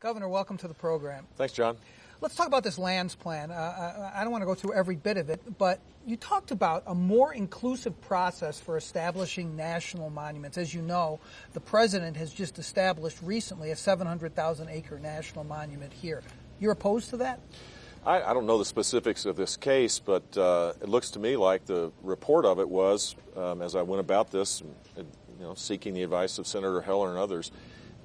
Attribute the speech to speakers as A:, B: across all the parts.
A: Governor, welcome to the program.
B: Thanks, John.
A: Let's talk about this lands plan. I don't want to go through every bit of it, but you talked about a more inclusive process for establishing national monuments. As you know, the president has just established recently a 700,000-acre national monument here. You're opposed to that?
B: I don't know the specifics of this case, but it looks to me like the report of it was, as I went about this, seeking the advice of Senator Heller and others,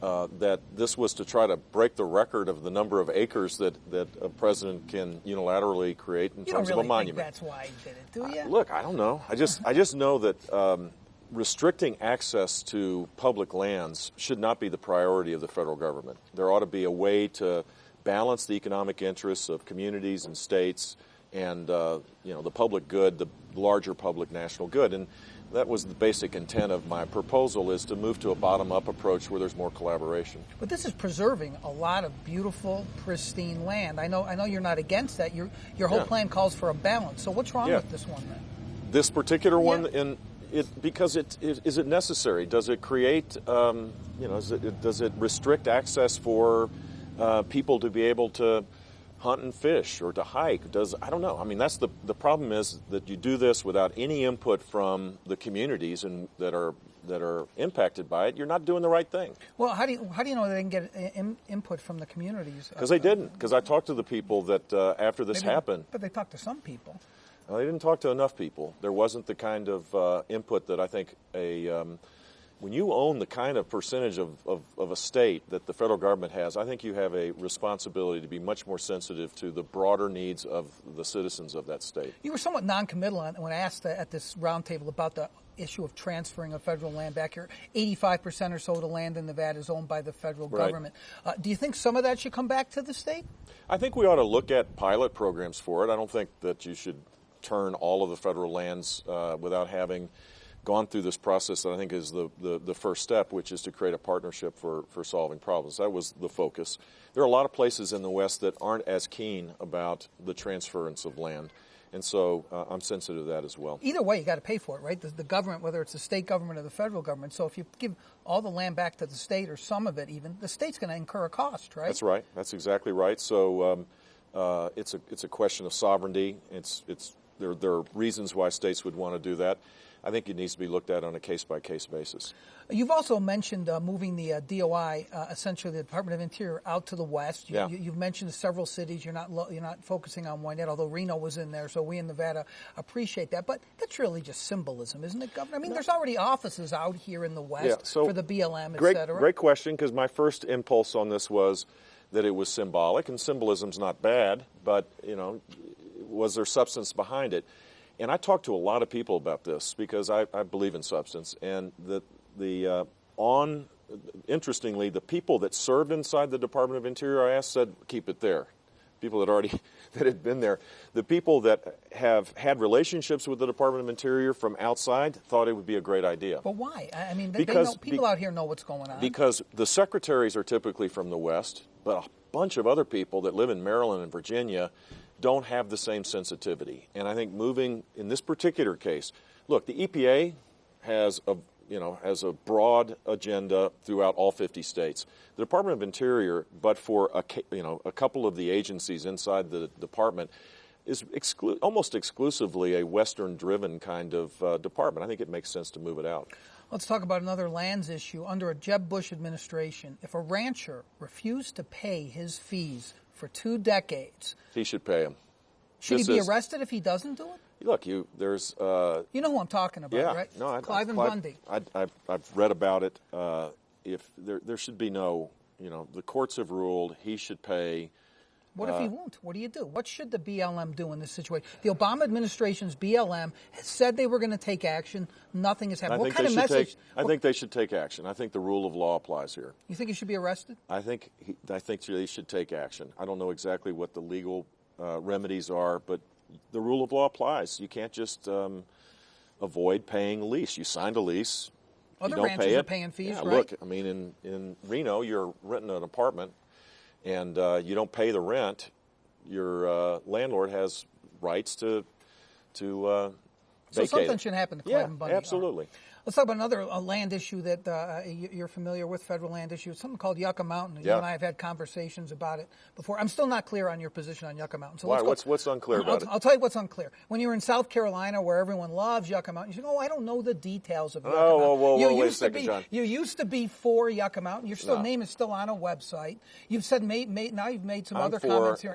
B: that this was to try to break the record of the number of acres that a president can unilaterally create in terms of a monument.
A: You don't really think that's why he did it, do you?
B: Look, I don't know. I just know that restricting access to public lands should not be the priority of the federal government. There ought to be a way to balance the economic interests of communities and states and the public good, the larger public national good. And that was the basic intent of my proposal, is to move to a bottom-up approach where there's more collaboration.
A: But this is preserving a lot of beautiful, pristine land. I know you're not against that. Your whole plan calls for a balance. So what's wrong with this one then?
B: This particular one, because is it necessary? Does it create, does it restrict access for people to be able to hunt and fish or to hike? I don't know. I mean, that's the problem, is that you do this without any input from the communities and that are impacted by it. You're not doing the right thing.
A: Well, how do you know they didn't get input from the communities?
B: Because they didn't. Because I talked to the people that after this happened.
A: But they talked to some people.
B: Well, they didn't talk to enough people. There wasn't the kind of input that I think when you own the kind of percentage of a state that the federal government has, I think you have a responsibility to be much more sensitive to the broader needs of the citizens of that state.
A: You were somewhat noncommittal when asked at this roundtable about the issue of transferring of federal land back here. 85% or so of the land in Nevada is owned by the federal government. Do you think some of that should come back to the state?
B: I think we ought to look at pilot programs for it. I don't think that you should turn all of the federal lands without having gone through this process that I think is the first step, which is to create a partnership for solving problems. That was the focus. There are a lot of places in the West that aren't as keen about the transference of land, and so I'm sensitive to that as well.
A: Either way, you got to pay for it, right? The government, whether it's the state government or the federal government. So if you give all the land back to the state, or some of it even, the state's going to incur a cost, right?
B: That's right. That's exactly right. So it's a question of sovereignty. There are reasons why states would want to do that. I think it needs to be looked at on a case-by-case basis.
A: You've also mentioned moving the DOI, essentially the Department of Interior, out to the west. You've mentioned several cities. You're not focusing on one yet, although Reno was in there, so we in Nevada appreciate that. But that's really just symbolism, isn't it, Governor? I mean, there's already offices out here in the west for the BLM, et cetera.
B: Great question, because my first impulse on this was that it was symbolic, and symbolism's not bad, but, was there substance behind it? And I talked to a lot of people about this because I believe in substance. And interestingly, the people that served inside the Department of Interior, I asked, said, keep it there. People that had been there. The people that have had relationships with the Department of Interior from outside thought it would be a great idea.
A: But why? I mean, people out here know what's going on.
B: Because the secretaries are typically from the West, but a bunch of other people that live in Maryland and Virginia don't have the same sensitivity. And I think moving in this particular case, look, the EPA has a broad agenda throughout all 50 states. The Department of Interior, but for a couple of the agencies inside the department, is almost exclusively a Western-driven kind of department. I think it makes sense to move it out.
A: Let's talk about another lands issue. Under a Jeb Bush administration, if a rancher refused to pay his fees for 2 decades,
B: he should pay them.
A: Should he be arrested if he doesn't do it?
B: Look, there's...
A: you know who I'm talking about, right?
B: No,
A: Clive and Bundy.
B: I've read about it. If there should be no, the courts have ruled he should pay.
A: What if he won't? What do you do? What should the BLM do in this situation? The Obama administration's BLM has said they were going to take action. Nothing has happened. What kind of message?
B: I think they should take action. I think the rule of law applies here.
A: You think he should be arrested?
B: I think they should take action. I don't know exactly what the legal remedies are, but the rule of law applies. You can't just avoid paying a lease. You signed a lease.
A: Other ranchers are paying fees, right?
B: Look, I mean, in Reno, you're renting an apartment, and you don't pay the rent. Your landlord has rights to vacate.
A: So something should happen to Clive and Bundy.
B: Absolutely.
A: Let's talk about another land issue that you're familiar with, federal land issue. It's something called Yucca Mountain. You and I have had conversations about it before. I'm still not clear on your position on Yucca Mountain. So
B: why? What's unclear about it?
A: I'll tell you what's unclear. When you were in South Carolina, where everyone loves Yucca Mountain, you say, "Oh, I don't know the details of Yucca Mountain."
B: Whoa, wait a second, John.
A: You used to be for Yucca Mountain. Your name is still on a website. You've said now you've made some other comments here.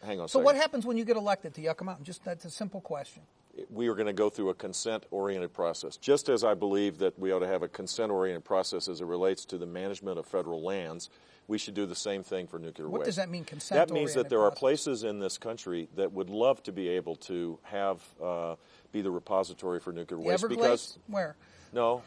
B: Hang on a
A: So
B: second.
A: what happens when you get elected to Yucca Mountain? Just that's a simple question.
B: We are going to go through a consent-oriented process. Just as I believe that we ought to have a consent-oriented process as it relates to the management of federal lands, we should do the same thing for nuclear waste.
A: What does that mean, consent-oriented?
B: That means that there are places in this country that would love to be able to have be the repository for nuclear waste.
A: Everglades? Where?
B: No,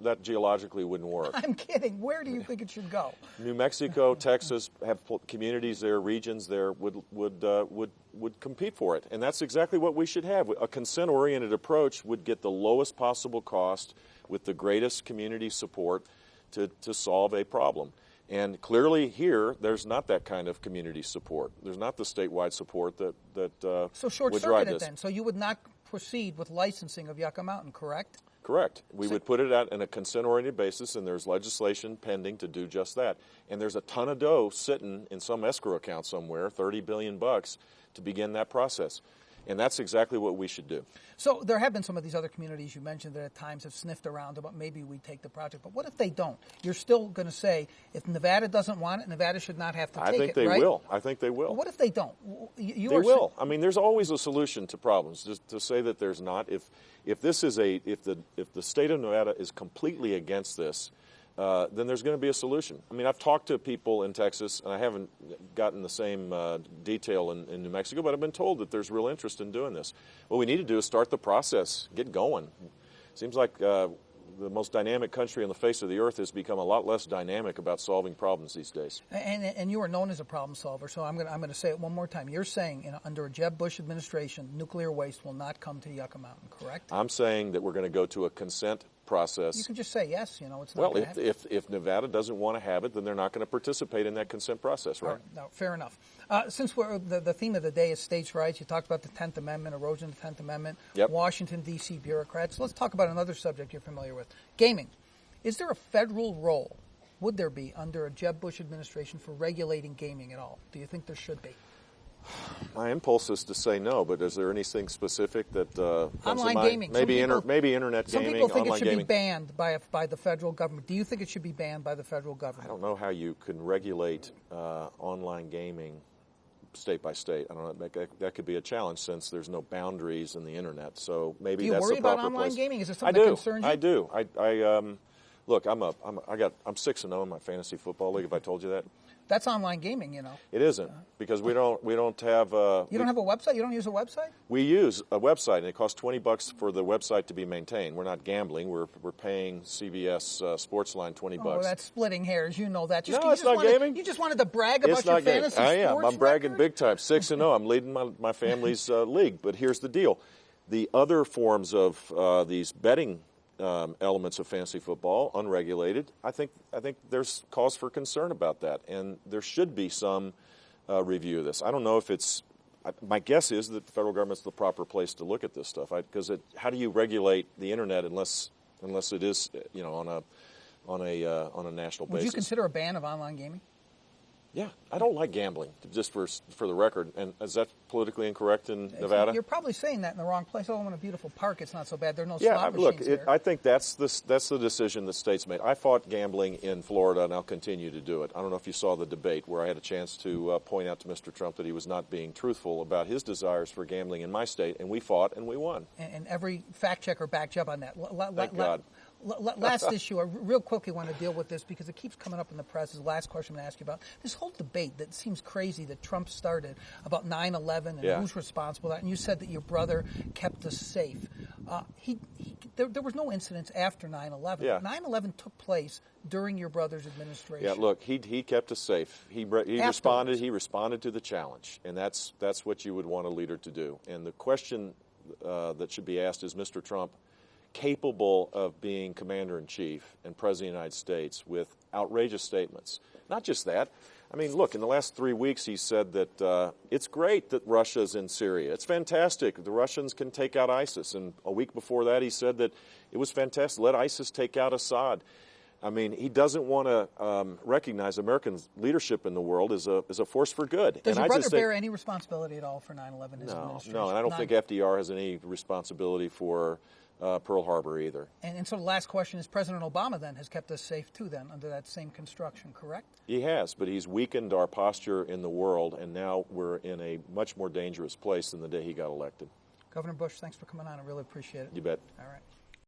B: that geologically wouldn't work.
A: I'm kidding. Where do you think it should go?
B: New Mexico, Texas have communities there, regions there would compete for it, and that's exactly what we should have. A consent-oriented approach would get the lowest possible cost with the greatest community support to solve a problem. And clearly here, there's not that kind of community support. There's not the statewide support that
A: So short-circuit it then. So you would not proceed with licensing of Yucca Mountain, correct?
B: Correct. We would put it out on a consent-oriented basis, and there's legislation pending to do just that. And there's a ton of dough sitting in some escrow account somewhere, $30 billion, to begin that process. And that's exactly what we should do.
A: So there have been some of these other communities you mentioned that at times have sniffed around about maybe we take the project. But what if they don't? You're still going to say if Nevada doesn't want it, Nevada should not have to take it,
B: I think they will. I think they will.
A: But what if they don't?
B: They will. I mean, there's always a solution to problems. Just to say that there's not, if the state of Nevada is completely against this, then there's going to be a solution. I mean, I've talked to people in Texas, and I haven't gotten the same detail in New Mexico, but I've been told that there's real interest in doing this. What we need to do is start the process, get going. Seems like the most dynamic country on the face of the earth has become a lot less dynamic about solving problems these days.
A: And you are known as a problem solver, so I'm going to say it one more time. You're saying under a Jeb Bush administration, nuclear waste will not come to Yucca Mountain, correct?
B: I'm saying that we're going to go to a consent process.
A: You can just say yes, it's not
B: well,
A: going to happen.
B: if Nevada doesn't want to have it, then they're not going to participate in that consent process, right?
A: No, fair enough. Since the theme of the day is states' rights, you talked about the 10th Amendment, erosion of the 10th Amendment, Washington, D.C. bureaucrats. Let's talk about another subject you're familiar with, gaming. Is there a federal role, would there be, under a Jeb Bush administration for regulating gaming at all? Do you think there should be?
B: My impulse is to say no, but is there anything specific that
A: online gaming?
B: Maybe internet gaming.
A: Some people think it should
B: gaming.
A: be banned by the federal government. Do you think it should be banned by the federal government?
B: I don't know how you can regulate online gaming state by state. I don't know. That could be a challenge since there's no boundaries in the internet. So maybe that's the proper place.
A: Do you worry about online gaming? Is it something that concerns you?
B: I do. Look, I'm 6-0 in my fantasy football league. Have I told you that?
A: That's online gaming,
B: It isn't because we don't have.
A: You don't have a website. You don't use a website.
B: We use a website, and it costs $20 for the website to be maintained. We're not gambling. We're paying CBS Sportsline $20.
A: Oh, that's splitting hairs. You know that.
B: It's not gaming.
A: You just wanted to brag about your fantasy sports
B: I am. I'm bragging
A: record?
B: big time. 6-0. I'm leading my family's league. But here's the deal: the other forms of these betting elements of fantasy football, unregulated, I think there's cause for concern about that, and there should be some review of this. I don't know if it's. My guess is that the federal government's the proper place to look at this stuff, because how do you regulate the internet unless it is on a national basis?
A: Would you consider a ban of online gaming?
B: Yeah, I don't like gambling, just for the record. And is that politically incorrect in Nevada?
A: You're probably saying that in the wrong place. Oh, I'm in a beautiful park. It's not so bad. There are no slot machines there.
B: I think that's the decision the states made. I fought gambling in Florida, and I'll continue to do it. I don't know if you saw the debate where I had a chance to point out to Mr. Trump that he was not being truthful about his desires for gambling in my state, and we fought and we won.
A: And every fact checker backed you up on that.
B: Thank God.
A: Last issue, I real quickly want to deal with this because it keeps coming up in the press. Is the last question I'm going to ask you about. This whole debate that seems crazy that Trump started about 9/11 and who's responsible for that. And you said that your brother kept us safe. There was no incidents after 9/11.
B: Yeah.
A: 9/11 took place during your brother's administration.
B: Yeah, look, he kept us safe. He responded. He responded to the challenge, and that's what you would want a leader to do. And the question that should be asked is, Mr. Trump capable of being commander-in-chief and president of the United States with outrageous statements? Not just that. I mean, look, in the last 3 weeks, he said that it's great that Russia's in Syria. It's fantastic. The Russians can take out ISIS. And a week before that, he said that it was fantastic. Let ISIS take out Assad. I mean, he doesn't want to recognize American leadership in the world as a force for good.
A: Does
B: and
A: your brother bear any responsibility at all for 9/11?
B: No, and I don't think FDR has any responsibility for Pearl Harbor either.
A: And so the last question is, President Obama then has kept us safe too then, under that same construction, correct?
B: He has, but he's weakened our posture in the world, and now we're in a much more dangerous place than the day he got elected.
A: Governor Bush, thanks for coming on. I really appreciate it.
B: You bet.
A: All right.